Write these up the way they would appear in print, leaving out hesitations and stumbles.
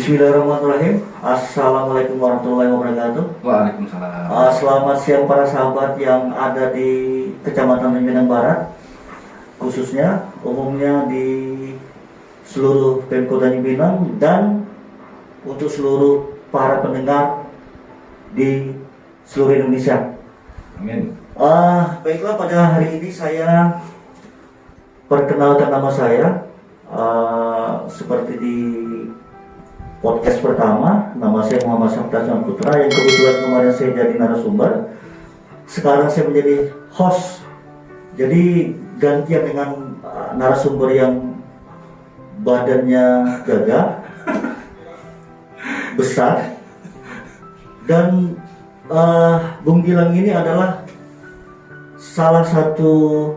Bismillahirrahmanirrahim. Assalamualaikum warahmatullahi wabarakatuh. Waalaikumsalam. Selamat siang para sahabat yang ada di Kecamatan Minang Barat, khususnya umumnya di seluruh Pemkot Tanjung Pinang dan untuk seluruh para pendengar di seluruh Indonesia. Amin. Baiklah, pada hari ini saya perkenalkan nama saya seperti di podcast pertama. Nama saya Muhammad Syaftasman Putra yang kebetulan kemarin saya jadi narasumber. Sekarang saya menjadi host. Jadi gantian dengan narasumber yang badannya gagah, besar, dan Bung Gilang ini adalah salah satu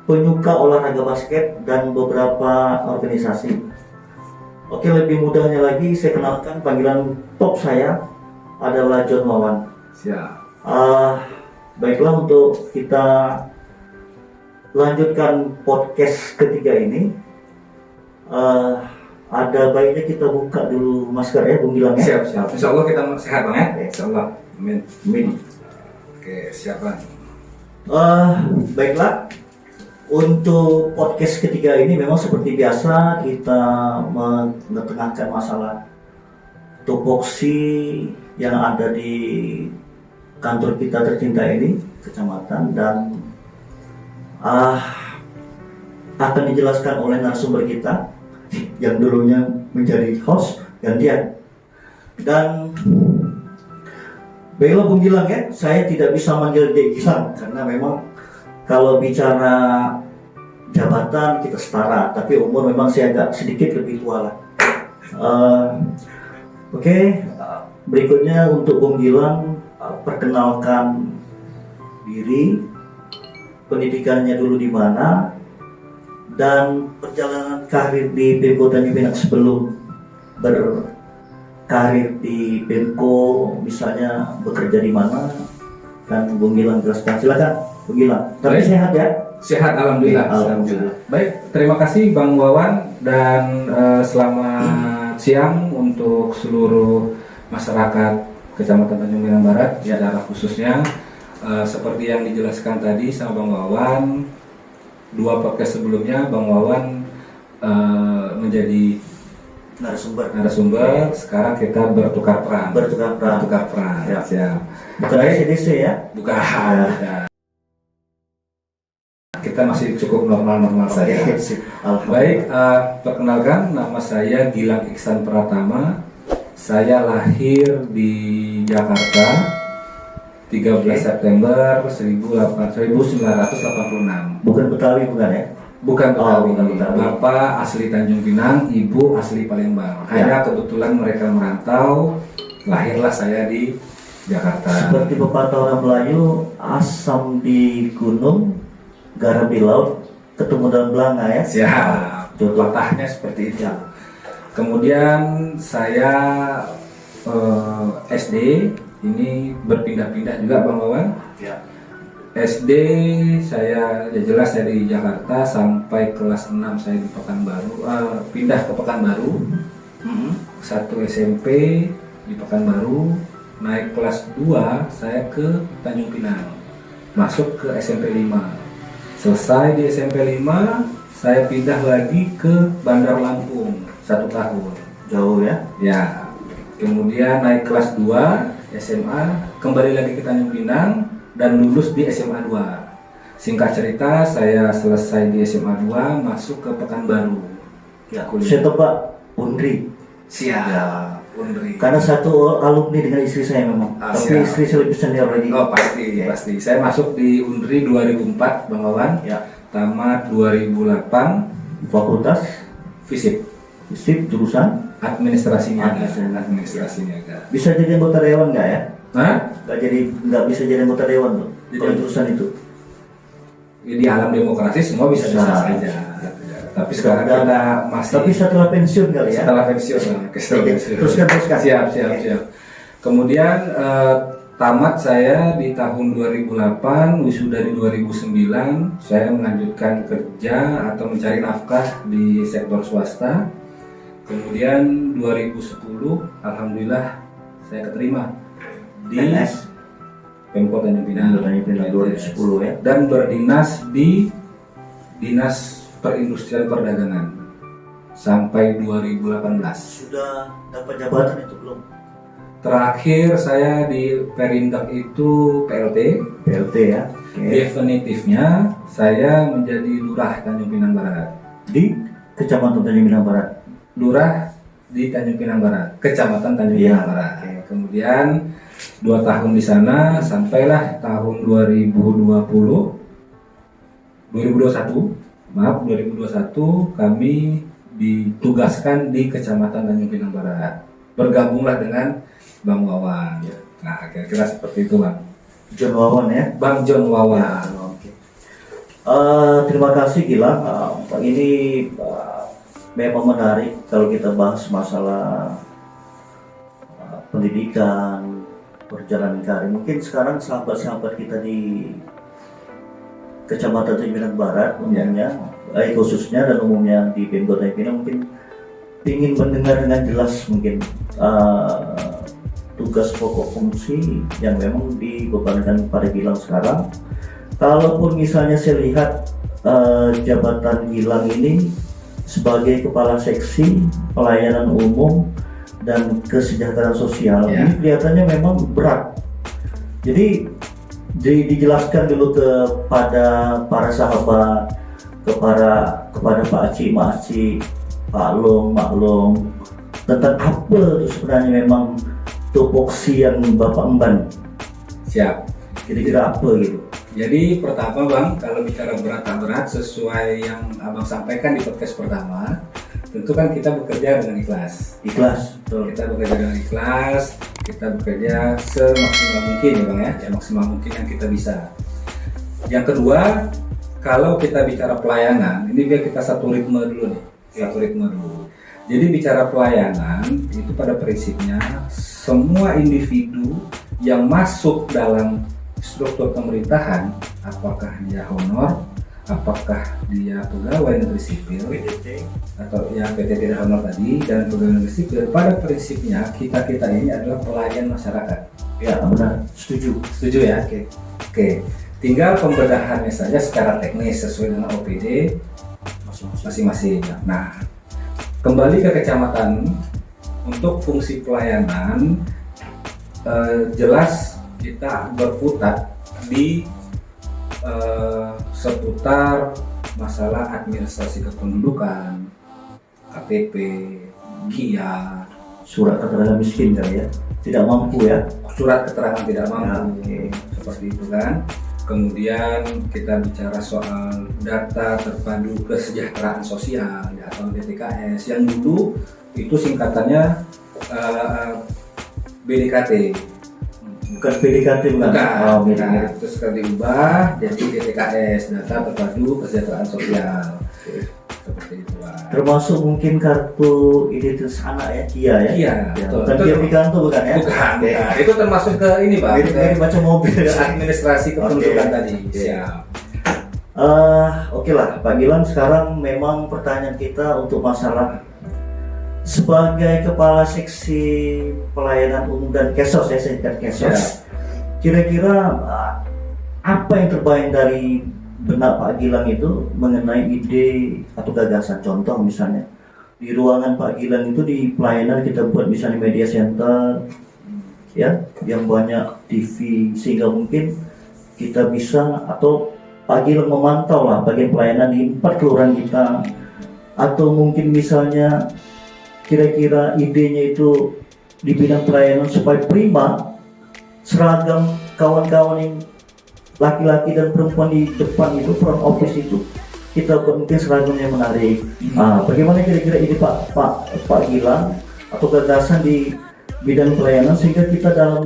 penyuka olahraga basket dan beberapa organisasi. Oke, lebih mudahnya lagi saya kenalkan, panggilan top saya adalah John Wawan. Siap. Baiklah, untuk kita lanjutkan podcast ketiga ini, ada baiknya kita buka dulu masker ya, Bung Gilang ya. Siap. Insya Allah kita sehat bang ya. Insya Allah. Amin. Amin. Oke, siap bang. Baiklah, untuk podcast ketiga ini memang seperti biasa kita mengetengahkan masalah tupoksi yang ada di kantor kita tercinta ini, kecamatan, dan akan dijelaskan oleh narasumber kita yang dulunya menjadi host gantian. Dan baiklah Bung Gilang ya, saya tidak bisa manggil dia Gilang karena memang kalau bicara jabatan kita setara, tapi umur memang saya agak sedikit lebih tua lah. Oke, berikutnya untuk Bung Gilang, perkenalkan diri, pendidikannya dulu di mana, dan perjalanan karir di Pemkot Tanjung Pinang sebelum berkarir di Pemko, misalnya bekerja di mana, dan Bung Gilang jelaskan. Silakan Bung Gilang. Tapi Baik. sehat ya? Sehat alhamdulillah. Alhamdulillah. Baik, terima kasih Bang Wawan dan selamat siang untuk seluruh masyarakat Kecamatan Tanjung Pinang Barat, secara khususnya seperti yang dijelaskan tadi sama Bang Wawan, dua podcast sebelumnya Bang Wawan menjadi narasumber. Sekarang kita bertukar peran. Ya. Siap. Bukan ACDC ya? Bukan. Ya. Kita masih cukup normal-normal saja. Baik, perkenalkan, nama saya Gilang Iksan Pratama. Saya lahir di Jakarta 13 September 1986. Bukan Betawi bukan ya? Bukan Betawi. Bukan Betawi. Bapak asli Tanjung Pinang, ibu asli Palembang. Hanya kebetulan mereka merantau, lahirlah saya di Jakarta. Seperti pepatah orang Melayu, asam di gunung, garam di laut, ketemu dalam belanga ya? Siap. Patahnya seperti itu. Kemudian saya SD ini berpindah-pindah juga Bang Wawan. Ya. SD saya jelas dari Jakarta sampai kelas 6 saya di Pekanbaru, pindah ke Pekanbaru. Satu SMP di Pekanbaru, naik kelas 2 saya ke Tanjung Pinang, masuk ke SMP 5. Selesai di SMP 5, saya pindah lagi ke Bandar Lampung 1 tahun. Jauh ya? Ya. Kemudian naik kelas 2 SMA, kembali lagi ke Tanjung Pinang dan lulus di SMA 2. Singkat cerita, saya selesai di SMA 2, masuk ke Pekanbaru. Ya, saya tebak Undri. Siap. Ya. Undri. Karena satu alumni dengan istri saya memang. Tapi siap. istri saya lebih senior lagi. Oh pasti. Saya masuk di Undri 2004 Bang Wawan. Ya. Tamat 2008. Fakultas FISIP. jurusan Administrasi Niaga. Bisa jadi anggota dewan nggak ya? Hah? Nggak bisa jadi anggota dewan tuh. Kalau jurusan itu. Di alam demokrasi semua bisa saja. Tapi sekarang kita masih. Tapi setelah pensiun kali ya? Setelah pensiun. Teruskan. Siap. Kemudian tamat saya di tahun 2008, wisuda di 2009. Saya melanjutkan kerja atau mencari nafkah di sektor swasta. Kemudian 2010 alhamdulillah saya keterima di PNS Pemkot Tanjung Pinang Tanjung Pinang 2010 ya. dan berdinas di Dinas Perindustrian Perdagangan sampai 2018. Sudah dapat jabatan itu belum? Terakhir saya di Perindak itu PLT. PLT ya. Oke. Definitifnya saya menjadi Lurah Tanjung Pinang Barat. Di Kecamatan Tanjung Pinang Barat. Lurah di Tanjung Pinang Barat, Kecamatan Tanjung Iya, Pinang Barat. oke. Kemudian 2 tahun di sana sampailah tahun 2021 kami ditugaskan di Kecamatan Tanjung Pinang Barat. Bergabunglah dengan Bang Wawan. Nah, kira-kira seperti itu, Bang. John Wawan ya. Bang John Wawan. Oke. Terima kasih Gilang. Ini memang menarik kalau kita bahas masalah pendidikan, perjalanan karir. Mungkin sekarang sahabat-sahabat kita di Kecamatan Tanjung Pinang Barat umumnya, khususnya dan umumnya di Pemkot Tanjung Pinang mungkin ingin mendengar dengan jelas mungkin tugas pokok fungsi yang memang dibebankan pada Gilang sekarang. Kalaupun misalnya saya lihat jabatan Gilang ini sebagai Kepala Seksi Pelayanan Umum dan Kesejahteraan Sosial, Ya. ini kelihatannya memang berat. Jadi dijelaskan dulu kepada para sahabat, kepada Pak Aci, Mak Aci, Pak Long, Mak Long, tentang apa itu sebenarnya memang tupoksi yang Bapak emban. Siap. Kira-kira apa gitu? Jadi pertama Bang, kalau bicara berat tak berat sesuai yang Abang sampaikan di podcast pertama, tentu kan kita bekerja dengan ikhlas. Ikhlas. Kita bekerja dengan ikhlas, kita bekerja semaksimal mungkin ya Bang ya, maksimal mungkin yang kita bisa. Yang kedua, kalau kita bicara pelayanan, ini biar kita satu ritme dulu nih, satu ritme dulu. Jadi bicara pelayanan itu pada prinsipnya semua individu yang masuk dalam struktur pemerintahan, apakah dia honor, apakah dia pegawai negeri sipil atau ya PT tidak honor tadi dan pegawai negeri sipil, pada prinsipnya kita ini adalah pelayan masyarakat. Ya benar, setuju. Setuju ya? Oke. Tinggal pembedahannya saja secara teknis sesuai dengan OPD masing-masing. Nah, kembali ke kecamatan untuk fungsi pelayanan, jelas kita berputar di seputar masalah administrasi kependudukan, KTP, KIA, Surat keterangan miskin kali ya, tidak mampu ya. surat keterangan tidak mampu, Ya, oke. seperti itu kan. Kemudian kita bicara soal data terpadu kesejahteraan sosial ya, atau DTKS yang dulu itu singkatannya BDKT. Bukan PDKT bukan. Oh, beda. Nah, itu sekarang diubah jadi DTKS, data terpadu kesejahteraan sosial. Seperti itu Pak. Termasuk mungkin kartu identitas anak ya, KIA ya. Iya, Ya, betul. bukan Itu- Kia Pikanto bukan ya? Bukan, Oke. bukan. Itu termasuk ke ini Pak. Mirip-mirip baca mobil Ke ya. administrasi kependudukan Oke. tadi. Oke. Siap. Oke lah, Pak Gilang, sekarang memang pertanyaan kita untuk masalah sebagai Kepala Seksi Pelayanan Umum dan Kesos ya, singkat Ya. Kesos. Kira-kira apa yang terbayang dari benak Pak Gilang itu mengenai ide atau gagasan? Contoh misalnya di ruangan Pak Gilang itu di pelayanan kita buat misalnya media center ya, yang banyak TV sehingga mungkin kita bisa atau Pak Gilang memantau lah bagian pelayanan di 4 kelurahan kita, atau mungkin misalnya kira-kira idenya itu di bidang pelayanan supaya prima seragam kawan-kawan yang laki-laki dan perempuan di depan itu, front office itu kita buat mungkin seragam yang menarik. Bagaimana kira-kira ide Pak Gilang atau gagasan di bidang pelayanan sehingga kita dalam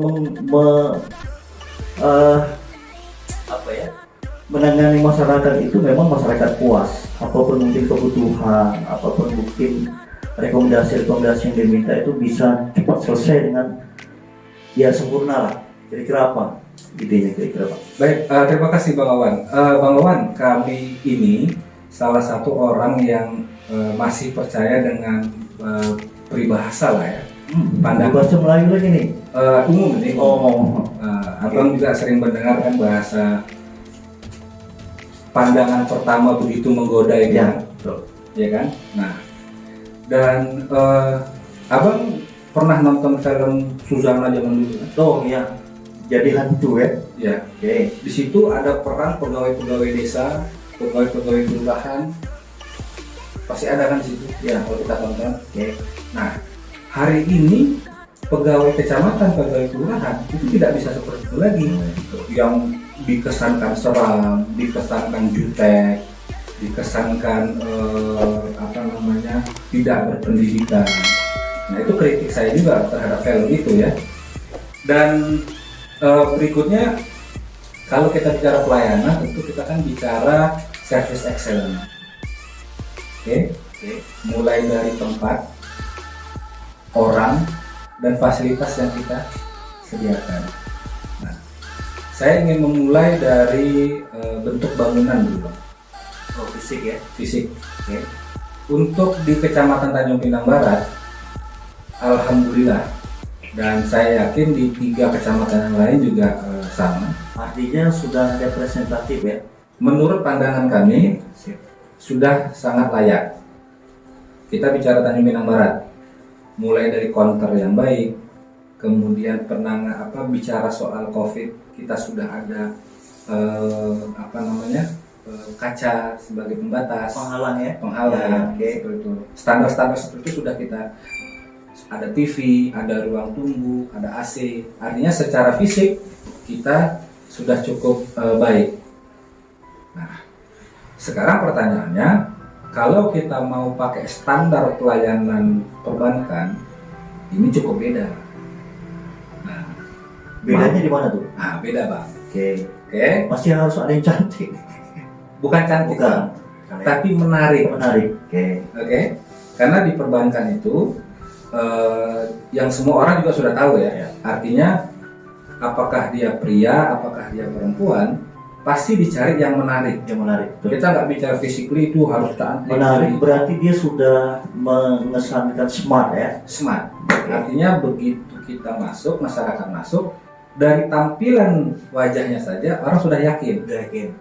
menangani masyarakat itu memang masyarakat puas, apapun mungkin kebutuhan, apapun mungkin rekomendasi-rekomendasi yang diminta itu bisa cepat selesai dengan ya sempurna lah. Kira-kira apa idenya kira-kira Pak? Baik, terima kasih Bang Wawan. Bang Wawan, kami ini salah satu orang yang masih percaya dengan peribahasa lah ya. Di Pandangan bahasa Melayu lagi nih. umum ini. Oh, Abang juga sering mendengar kan bahasa pandangan pertama begitu menggoda itu, ya, kan? betul. Ya kan? Nah, dan abang pernah nonton film Susana zaman dulu kan? Oh iya, jadi hantu ya. Ya. Oke. Di situ ada peran pegawai-pegawai desa, pegawai-pegawai kelurahan, pasti ada kan di situ. Ya, kalau kita tonton. Oke. Nah, hari ini pegawai kecamatan, pegawai kelurahan itu tidak bisa seperti itu lagi, yang dikesankan seram, dikesankan jutek, dikesankan tidak berpendidikan. Nah, itu kritik saya juga terhadap film itu ya. Dan berikutnya, kalau kita bicara pelayanan, tentu kita kan bicara service excellence. Oke. Mulai dari tempat, orang, dan fasilitas yang kita sediakan. Nah, saya ingin memulai dari bentuk bangunan dulu, Oh, fisik ya. fisik. Oke. Untuk di Kecamatan Tanjung Pinang Barat, alhamdulillah, dan saya yakin di 3 kecamatan yang lain juga sama. Artinya sudah representatif ya. Menurut pandangan kami, sudah sangat layak. Kita bicara Tanjung Pinang Barat, mulai dari counter yang baik, kemudian bicara soal COVID, kita sudah ada kaca sebagai pembatas, Penghalang ya. penghalang, Ya, seperti itu. Standar-standar seperti itu sudah kita, ada TV, ada ruang tunggu, ada AC. Artinya secara fisik kita sudah cukup baik. Nah, sekarang pertanyaannya, kalau kita mau pakai standar pelayanan perbankan, ini cukup beda. Nah, Bedanya di mana tuh? beda bang. Oke. Masih harus ada yang cantik. Bukan cantik, Bukan. Bang, tapi menarik. Menarik. Oke. Karena di perbankan itu, yang semua orang juga sudah tahu ya. Artinya, apakah dia pria, apakah dia perempuan, pasti dicari yang menarik. Yang menarik. Betul. Kita nggak bicara physically itu harus cantik. Menarik berarti dia sudah mengesankan smart ya. Smart. Artinya begitu kita masuk, masyarakat masuk, dari tampilan wajahnya saja orang sudah yakin.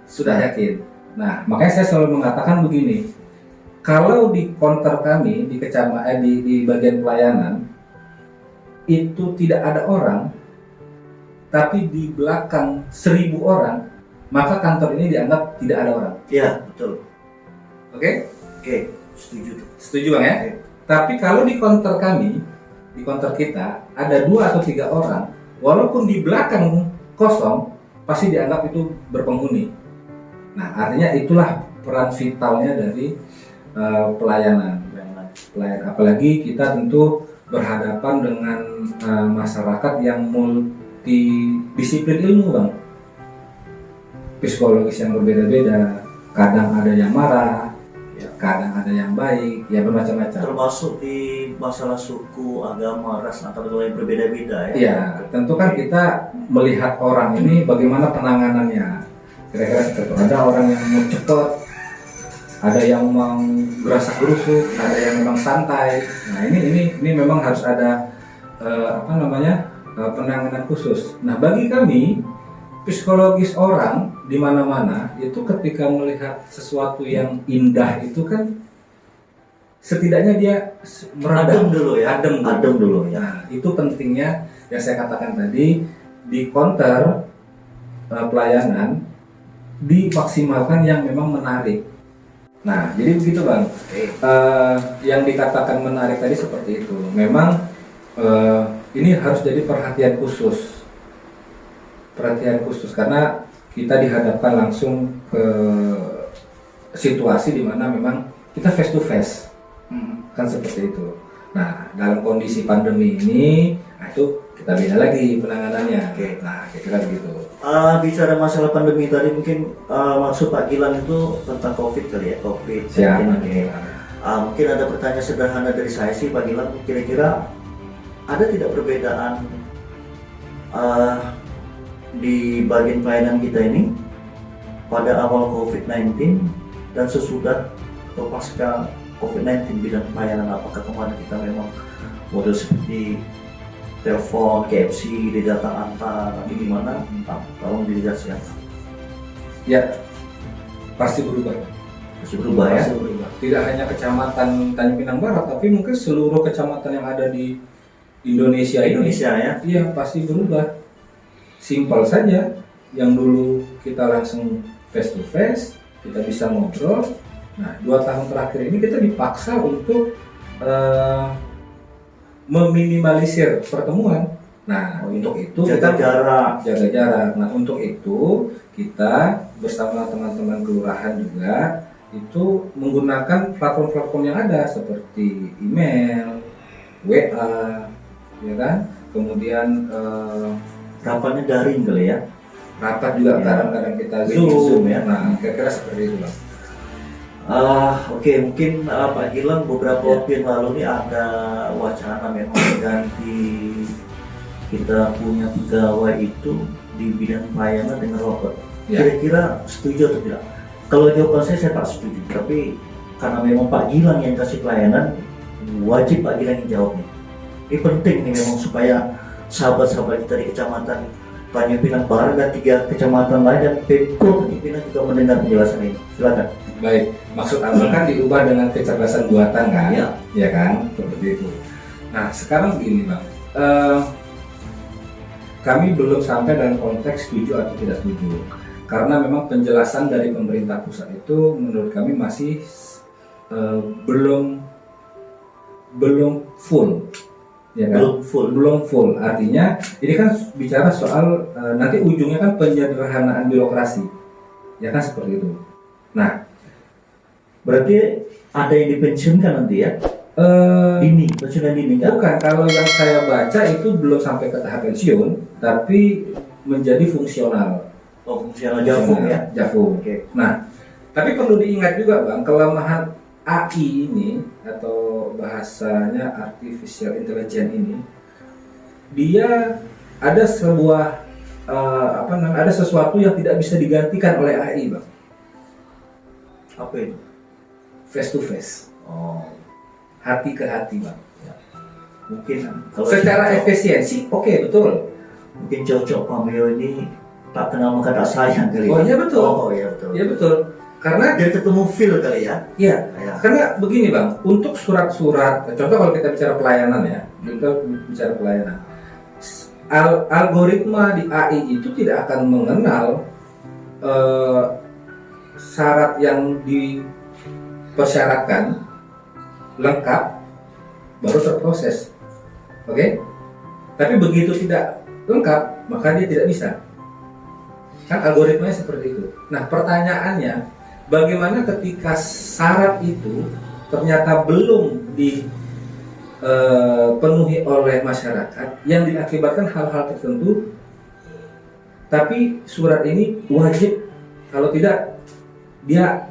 Sudah yakin. Nah, makanya saya selalu mengatakan begini. Kalau di counter kami di kecamatan di bagian pelayanan itu tidak ada orang, tapi di belakang 1000 orang, maka kantor ini dianggap tidak ada orang. Iya, betul. Oke? Setuju tuh. Setuju Bang ya? Oke. Tapi kalau di counter kami, di counter kita ada 2 atau 3 orang, walaupun di belakang kosong, pasti dianggap itu berpenghuni. Nah, artinya itulah peran vitalnya dari pelayanan. Apalagi kita tentu berhadapan dengan masyarakat yang multidisiplin ilmu, Bang. Psikologis yang berbeda-beda, kadang ada yang marah, kadang ada yang baik, ya bermacam-macam. Termasuk di masalah suku, agama, ras atau yang berbeda-beda ya. Iya, tentu kan kita melihat orang ini bagaimana penanganannya. Kira-kira seperti itu. Ada orang yang mau cepat, ada yang mau gerasak gerusuk, ada yang memang santai. Nah ini memang harus ada penanganan khusus. Nah bagi kami psikologis orang di mana-mana itu ketika melihat sesuatu yang indah itu kan setidaknya dia Adem dulu ya. Adem dulu ya. Nah itu pentingnya yang saya katakan tadi, di counter pelayanan dimaksimalkan yang memang menarik. Nah, jadi begitu Bang. Yang dikatakan menarik tadi seperti itu. Memang ini harus jadi perhatian khusus karena kita dihadapkan langsung ke situasi di mana memang kita face to face, kan seperti itu. Nah, dalam kondisi pandemi ini, itu kita beda lagi penanganannya. Nah, kira-kira begitu. Bicara masalah pandemi tadi mungkin maksud Pak Gilang itu tentang COVID kali ya, COVID. Siap. Mungkin ada pertanyaan sederhana dari saya sih Pak Gilang, kira-kira ada tidak perbedaan di bagian pelayanan kita ini pada awal COVID-19 dan sesudah atau pasca COVID-19 bidang pelayanan? Apakah kemarin kita memang model seperti telepon, KFC, dia datang antar, nanti gimana? Tolong dijelaskan. Ya, pasti berubah. Masih berubah ya? Pasti berubah. Tidak hanya kecamatan Tanjung Pinang Barat, tapi mungkin seluruh kecamatan yang ada di Indonesia ini. Indonesia ya? Iya, pasti berubah. Simpel saja, yang dulu kita langsung face to face, kita bisa ngobrol. Nah, 2 tahun terakhir ini kita dipaksa untuk meminimalisir pertemuan. Nah, untuk itu Jaga jarak. Nah, untuk itu kita bersama teman-teman kelurahan juga itu menggunakan platform-platform yang ada seperti email, WA, ya kan? Kemudian Rapatnya daring kali ya? rapat juga Ya. kadang-kadang kita Zoom Zoom ya. Nah, kira-kira seperti itu, Bang. Oke, mungkin Pak Gilang beberapa Ya. waktu yang lalu nih ada wacana memang ganti kita punya pegawai itu di bidang pelayanan dengan robot. Ya. Kira-kira setuju atau tidak? Kalau jawaban saya tak setuju, tapi karena memang Pak Gilang yang kasih pelayanan, wajib Pak Gilang yang jawabnya. Ini penting nih memang supaya sahabat-sahabat kita di kecamatan Tanjung Pinang Barat dan 3 kecamatan lain dan Pemko Tanjung Pinang juga mendengar penjelasan ini. Silakan. Baik, maksud Abang kan diubah dengan kecerdasan buatan kan? Iya. Ya kan, seperti itu. Nah, sekarang begini, Bang. Kami belum sampai dalam konteks setuju atau tidak setuju. Karena memang penjelasan dari pemerintah pusat itu menurut kami masih belum full. Ya kan? Belum full. Artinya ini kan bicara soal nanti ujungnya kan penyederhanaan birokrasi. Ya kan seperti itu. Nah, Berarti ada yang dipensiunkan nanti ya? Pensiunan dini enggak? bukan, kalau yang saya baca itu belum sampai ke tahap pensiun, tapi menjadi fungsional. Oh, fungsional Javum ya? Javum. Oke. Nah, tapi perlu diingat juga, Bang, kelemahan AI ini atau bahasanya artificial intelligence ini, dia ada sebuah ada sesuatu yang tidak bisa digantikan oleh AI, Bang. Apa itu? Face to face, Oh, hati ke hati, Bang. mungkin kalau Secara cocok- efisiensi, oke, betul. mungkin cocok Pak Mio ini tak kenal maka tak sayang kali. Oh, iya betul. Oh iya betul. Ya betul. Karena Dia ketemu feel kali ya? ya, Ya. karena begini, Bang, untuk surat-surat, contoh kalau kita bicara pelayanan ya, kita bicara pelayanan, algoritma di AI itu tidak akan mengenal syarat yang dipersyaratkan lengkap baru terproses, oke? Tapi begitu tidak lengkap maka dia tidak bisa. Kan algoritmanya seperti itu. Nah, pertanyaannya, bagaimana ketika syarat itu ternyata belum dipenuhi oleh masyarakat yang diakibatkan hal-hal tertentu, tapi surat ini wajib, kalau tidak dia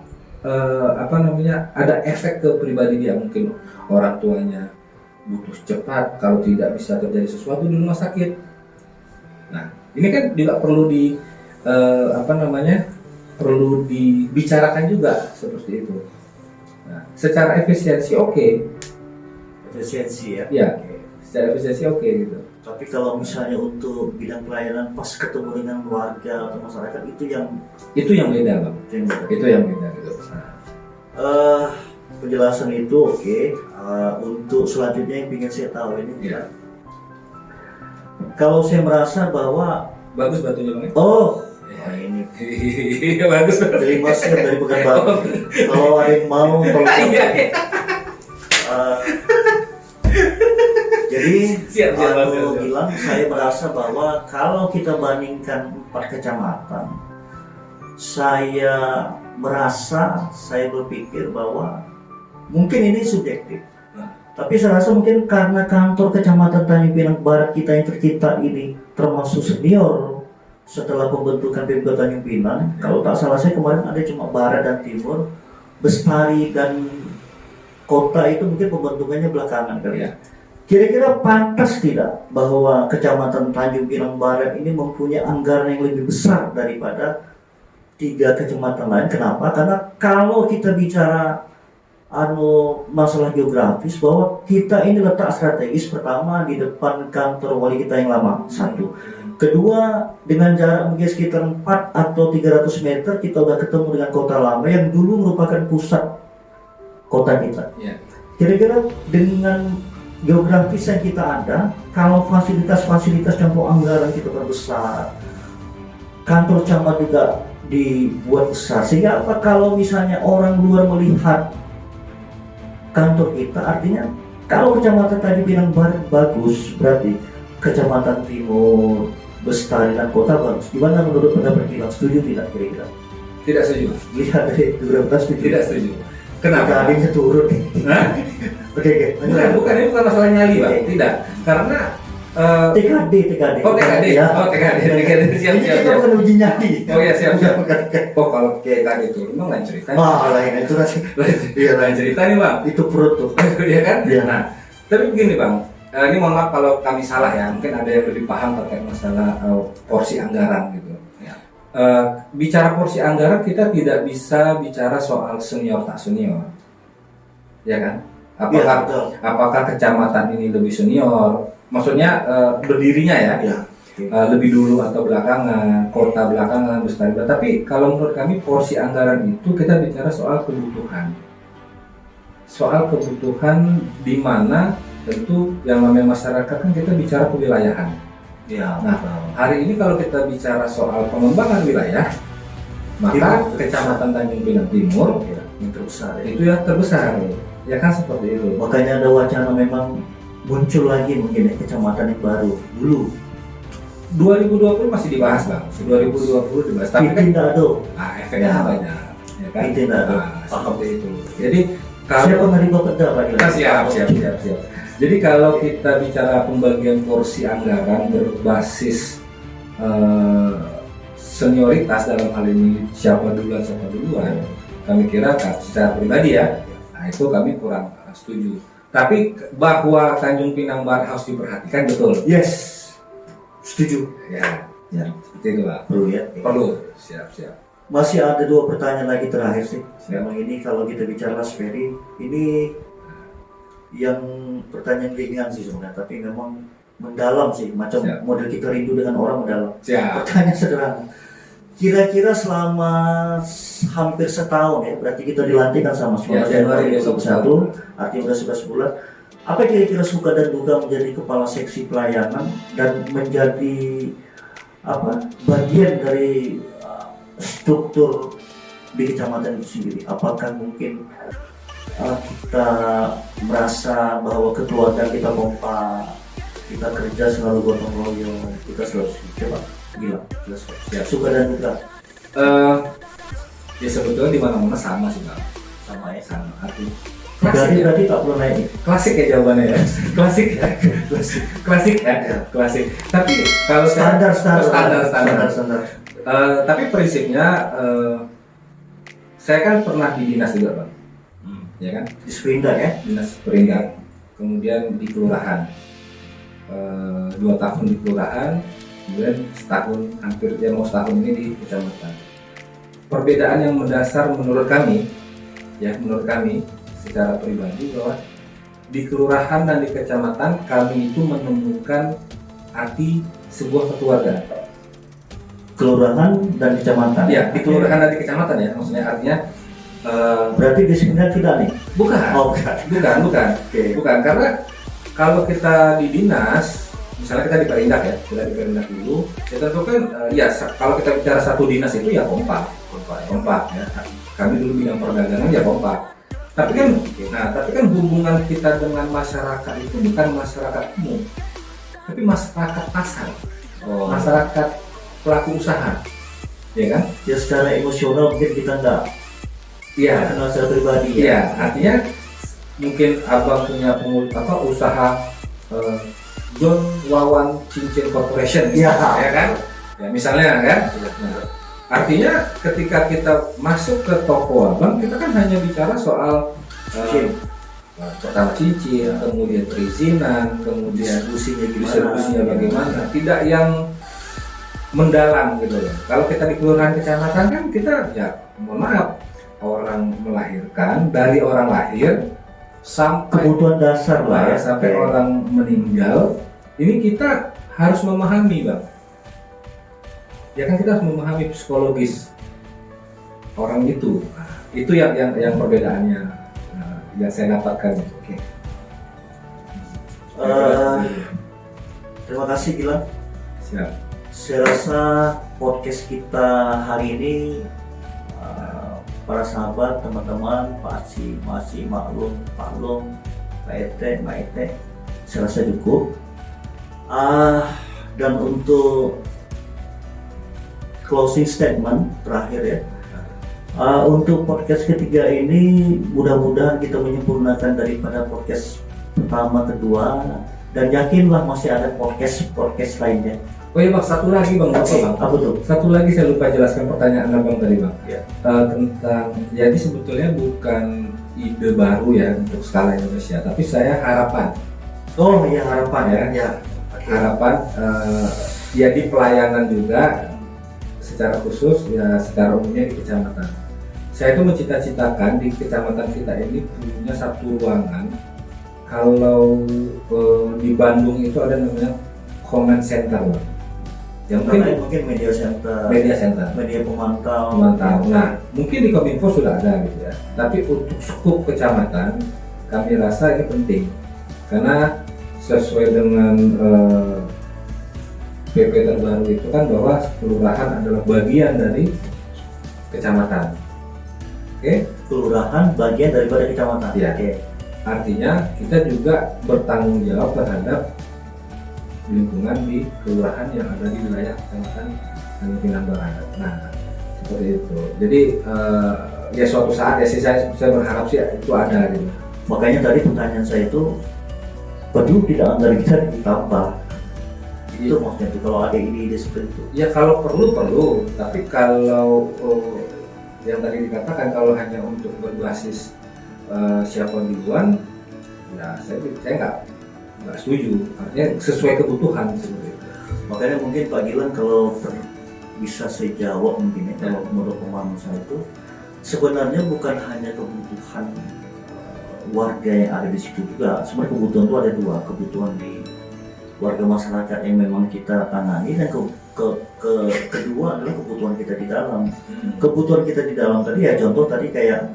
ada efek ke pribadi dia, mungkin orang tuanya butuh cepat, kalau tidak bisa terjadi sesuatu di rumah sakit. Nah, ini kan juga perlu perlu dibicarakan juga seperti itu. Nah, secara efisiensi oke. Efisiensi ya? Ya. Oke. Secara efisiensi oke gitu. Tapi kalau misalnya untuk bidang pelayanan pas ketemu dengan warga atau masyarakat itu yang Beda, Bang. Itu yang beda gitu. Penjelasan itu oke. Untuk selanjutnya yang ingin saya tahu ini, Ya. kalau saya merasa bahwa Bagus batunya, Bang. wah, ini Bagus. terima siap dari Pekanbaru. Kalau ada yang mau tolong. Iya. Jadi Siap. aku bilang saya merasa bahwa kalau kita bandingkan 4 kecamatan, saya berpikir bahwa mungkin ini subjektif. Tapi saya rasa mungkin karena kantor kecamatan Tanjung Pinang Barat kita yang tercipta ini termasuk senior setelah pembentukan Pemko Tanjung Pinang. Kalau tak salah saya kemarin ada cuma Barat dan Timur, Bestari dan Kota itu mungkin pembentukannya belakangan kali ya. Kira-kira pantas tidak bahwa kecamatan Tanjung Pinang Barat ini mempunyai anggaran yang lebih besar daripada 3 kecamatan lain? Kenapa? Karena kalau kita bicara masalah geografis bahwa kita ini letak strategis pertama di depan kantor wali kita yang lama, satu. Kedua, dengan jarak mungkin sekitar 4 atau 300 meter kita udah ketemu dengan kota lama yang dulu merupakan pusat kota kita. Ya. Kira-kira dengan geografis yang kita ada, kalau fasilitas-fasilitas campur anggaran kita perbesar, kantor camat juga dibuat besar, sehingga apa kalau misalnya orang luar melihat kantor kita, artinya kalau kecamatan tadi bilang bagus, berarti kecamatan Timur, Bestari dan kota bagus. Gimana menurut pendapat kita? Setuju tidak kira-kira? Tidak setuju. Lihat dari 2012 setuju. Tidak setuju. Kenapa? Adanya turun. Hah? Oke. Bukan, ini bukan masalah nyali, Bang. Oke. Tidak. Karena TKD. Oh, TKD. Ya. Oh, TKD. Siap. Ini kita bukan uji nyali. Oh ya, siap. Bukan. Oh, kalau TKD itu memang lain cerita. Lain itu nasi. Iya, Lain cerita nih, Bang. Itu perut tuh. Iya kan? Iya. Nah, tapi begini, Bang. Ini mohon maaf kalau kami salah ya. Mungkin ada yang lebih paham terkait masalah porsi anggaran gitu. Ya. Bicara porsi anggaran kita tidak bisa bicara soal senior tak senior. Ya kan? Apakah kecamatan ini lebih senior? Maksudnya berdirinya ya? Ya. Lebih dulu atau belakangan, kota belakangan, Bestari. Tapi kalau menurut kami porsi anggaran itu kita bicara soal kebutuhan. Soal kebutuhan di mana tentu yang namanya masyarakat kan kita bicara kewilayahan. Ya. Nah, hari ini kalau kita bicara soal pengembangan wilayah, maka Kecamatan Tanjung Pinang Timur yang terbesar. itu yang terbesar. Ya kan seperti itu. Makanya ada wacana memang muncul lagi mungkin ya kecamatan yang baru dulu. 2020 masih dibahas, Bang. 2020 dibahas. Tapi kan tidak ada. efeknya Ya. banyak. Ya kan? Itu tidak ada. Seperti itu. Jadi Siapa kalau dari Bapeda Pak? siap. Jadi kalau kita bicara pembagian porsi anggaran berbasis senioritas dalam hal ini siapa duluan, kami kira secara pribadi ya, nah itu kami kurang setuju. Tapi bahwa Tanjung Pinang Barat harus diperhatikan betul. Yes, setuju. Ya, seperti itu Pak. Perlu ya. Perlu. Siap. Masih ada 2 pertanyaan lagi terakhir sih. Siap. Memang ini kalau kita bicara Mas Ferry, ini yang pertanyaan ringan sih sebenarnya, tapi memang mendalam sih, macam Siap. model kita rindu dengan orang mendalam. Siap. Pertanyaan sederhana. Kira-kira selama hampir setahun ya, berarti kita dilantik kan sama Ya, Januari 2021, artinya udah 11 bulan. Apa kira-kira suka dan duka menjadi kepala seksi pelayanan dan menjadi bagian dari struktur di kecamatan itu sendiri? Apakah mungkin kita merasa bahwa kekeluargaan kita kompak, kita kerja selalu gotong royong, kita selalu coba gila, ya, suka dan duka Ya sebetulnya di mana-mana sama sih Bang. sama ya. Sama arti. Berarti tak perlu naik. Klasik ya jawabannya ya. Klasik ya. Klasik. Tapi kalau Standar. Tapi prinsipnya saya kan pernah di dinas juga Bang. Ya kan? Di Sepindah ya. Dinas Perindak, kemudian di kelurahan 2 tahun di kelurahan, kemudian setahun ini di kecamatan. Perbedaan yang mendasar menurut kami secara pribadi bahwa di kelurahan dan di kecamatan kami itu menemukan arti sebuah kekeluargaan. Kelurahan dan kecamatan. Ya, di kelurahan dan di kecamatan ya, maksudnya artinya berarti di Sepindah tidak nih. bukan. Oh, bukan. Oke. Bukan, karena kalau kita di dinas, misalnya kita di Perindak ya, kita di Perindak dulu, ya tentu kan, kalau kita bicara satu dinas itu ya kompak ya. Kami dulu bidang perdagangan ya kompak. Tapi kan hubungan kita dengan masyarakat itu bukan masyarakat umum, tapi masyarakat pasar, masyarakat pelaku usaha, ya kan? Ya secara emosional mungkin kita enggak. Iya. Kenal secara pribadi ya. Iya, artinya mungkin abang punya usaha John Wawan Cincin Corporation, Iya. ya kan? Ya misalnya kan? Nah, artinya ketika kita masuk ke toko abang, kita kan hanya bicara soal pertama cincin, kemudian perizinan, kemudian distribusinya bagaimana, tidak yang mendalam gitu loh. Kalau kita di kelurahan kecamatan kan kita ya mohon maaf orang melahirkan, dari orang lahir sampai Kebutuhan dasar lah ya. sampai Oke. orang meninggal, ini kita harus memahami, Bang. Ya kan, kita harus memahami psikologis orang itu. Nah, itu yang perbedaannya, yang saya dapatkan. Oke. Terima kasih Gilang. Siap. Saya rasa podcast kita hari ini para sahabat, teman-teman, Pak Aci, Maklum, Pak Long, Pak Ete, Mbak Ete, saya rasa cukup. Dan untuk closing statement terakhir ya, untuk podcast ketiga ini mudah-mudahan kita menyempurnakan daripada podcast pertama, kedua, dan yakinlah masih ada podcast lainnya. Oh iya Bang, satu lagi Bang, Apa tuh? Satu lagi saya lupa jelaskan pertanyaan Abang tadi Bang. Ya. Tentang, jadi sebetulnya bukan ide baru ya untuk skala Indonesia, tapi saya harapan. Oh iya, harapan ya. Ya. Harapan ya di pelayanan juga secara khusus ya, secara umumnya di kecamatan. Saya itu mencita-citakan di kecamatan kita ini punya satu ruangan. Kalau di Bandung itu ada namanya command center, Bang. Ya Mungkin media center, media pemantau. Nah, mungkin di Kominfo sudah ada gitu ya. Tapi untuk skup kecamatan, kami rasa ini penting karena sesuai dengan PP terbaru itu kan bahwa kelurahan adalah bagian dari kecamatan. Oke? Kelurahan bagian daripada kecamatan. Iya. Oke. Artinya kita juga bertanggung jawab terhadap lingkungan di kelurahan yang ada di wilayah kecamatan Tanjung Pinang Barat. Nah, seperti itu. Jadi ya suatu saat ya saya berharap sih itu ada gitu. Makanya tadi pertanyaan saya itu perlu tidak anggaran kita ditambah. Itu maksudnya itu kalau ada ide-ide seperti itu. Ya kalau perlu, tapi kalau yang tadi dikatakan kalau hanya untuk berbasis siapa duluan, ya saya nggak setuju. Artinya sesuai kebutuhan seperti itu. Makanya mungkin Pak Gilang kalau bisa saya jawab mungkin ya, kalau menurut pemahaman saya itu sebenarnya bukan hanya kebutuhan warga yang ada di situ juga. Sebenarnya kebutuhan itu ada dua, kebutuhan di warga masyarakat yang memang kita tangani, dan kedua adalah kebutuhan kita di dalam. Kebutuhan kita di dalam tadi ya contoh tadi kayak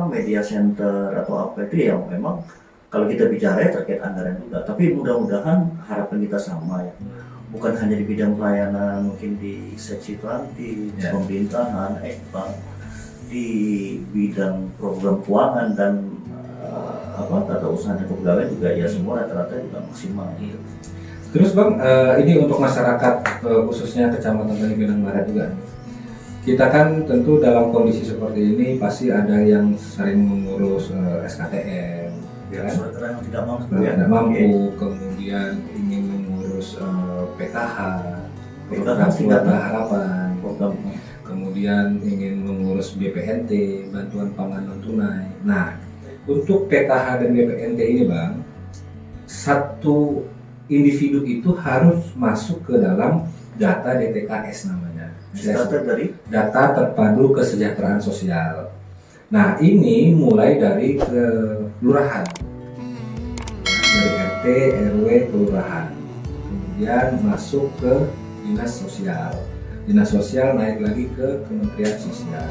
media center atau apa itu ya memang kalau kita bicara ya terkait anggaran juga. Tapi mudah-mudahan harapan kita sama ya. Bukan hanya di bidang pelayanan, mungkin di seksi planting, pemerintahan, di bidang program keuangan dan tata usaha dan kepegawaian juga ya semua rata-rata juga maksimal. Terus Bang, ini untuk masyarakat khususnya Kecamatan Tanjung Pinang Barat juga. Kita kan tentu dalam kondisi seperti ini pasti ada yang sering mengurus SKTM, ya kan? Yang tidak mampu, Tidak mampu, kemudian ingin mengurus PKH, program keluarga harapan, kemudian ingin mengurus BPNT, bantuan pangan non tunai. Nah, untuk PKH dan BPNT ini Bang, satu individu itu harus masuk ke dalam data DTKS namanya. Data terpadu kesejahteraan sosial. Nah, ini mulai dari kelurahan, dari RT, RW, kelurahan, kemudian masuk ke dinas sosial. Dinas sosial naik lagi ke Kementerian Sosial.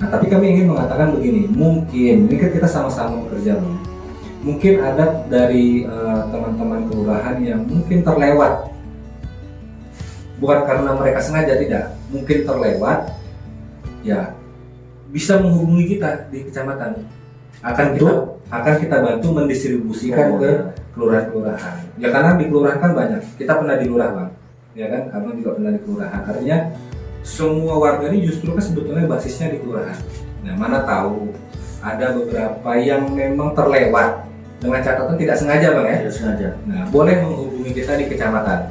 Nah, tapi kami ingin mengatakan begini, mungkin ini kan kita sama-sama bekerja, mungkin ada dari teman-teman kelurahan yang mungkin terlewat, bukan karena mereka sengaja, tidak, mungkin terlewat, ya bisa menghubungi kita di kecamatan, akan kita bantu mendistribusikan ke kelurahan-kelurahan. Ya karena di kelurahan kan banyak, kita pernah di lurah Bang, ya kan, Abang juga pernah di kelurahan. Artinya semua warga ini justru kan sebetulnya basisnya di kelurahan. Nah, mana tahu ada beberapa yang memang terlewat dengan catatan tidak sengaja Bang ya. Tidak sengaja. Nah, boleh menghubungi kita di kecamatan.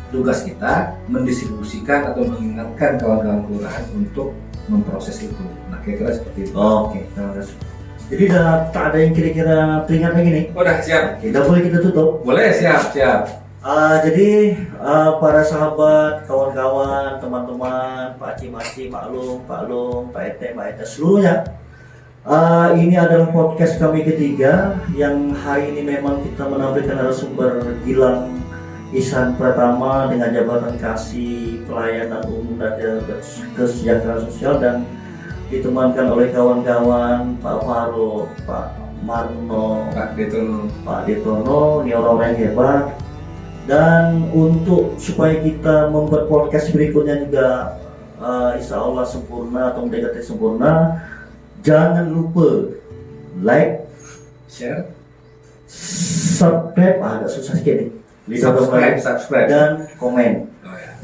Tugas kita mendistribusikan atau mengingatkan kawan-kawan kelurahan untuk memproses itu. Nah, kira-kira seperti itu. Oke, terima kasih. Jadi tak ada yang kira-kira teringat lagi nih. Udah siap. Kita boleh kita tutup. Boleh, siap. Jadi para sahabat, kawan-kawan, teman-teman, Pak Cimaci, Pak Lung, Pak Ete, seluruhnya. Ini adalah podcast kami ketiga yang hari ini memang kita menampilkan narasumber Gilang Ihsan Pratama dengan jabatan Kasih Pelayanan Umum dan Kesejahteraan Sosial, dan ditemankan oleh kawan-kawan Pak Faro, Pak Marno, Pak Detono, ini orang-orang yang hebat. Dan untuk supaya kita membuat podcast berikutnya juga insya Allah sempurna atau mendekati sempurna, jangan lupa like, share, subscribe, agak susah sedikit nih, subscribe, dan komen. Oh, ya.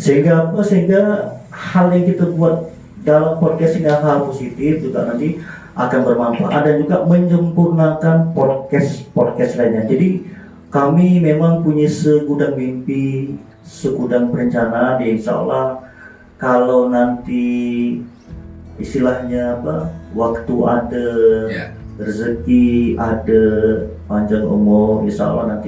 Sehingga hal yang kita buat dalam podcast ini hal positif juga nanti akan bermanfaat dan juga menyempurnakan podcast lainnya. Jadi kami memang punya segudang mimpi, segudang perencanaan. Insya Allah kalau nanti istilahnya waktu ada, rezeki ada, panjang umur, insya Allah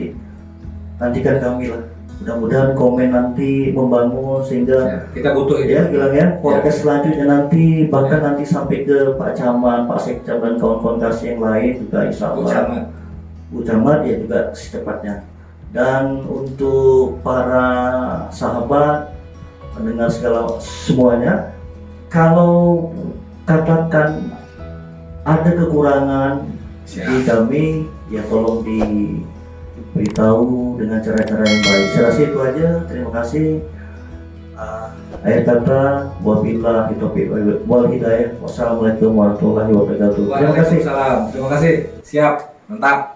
nantikan kami lah. Mudah-mudahan komen nanti membangun sehingga kita butuh itu. Bilang podcast selanjutnya nanti bahkan nanti sampai ke Pak Camat, Pak Sekcam dan kawan-kawan kasih yang lain juga insya Allah. Ucamat ya juga secepatnya. Dan untuk para sahabat pendengar semuanya, kalau katakan ada kekurangan di kami, ya tolong diberitahu dengan cara-cara yang baik. Saya rasa itu aja. Terima kasih. Akhir kata, wabillahi taufiq wal hidayah. Wassalamualaikum warahmatullahi wabarakatuh. Terima kasih. Siap, mantap.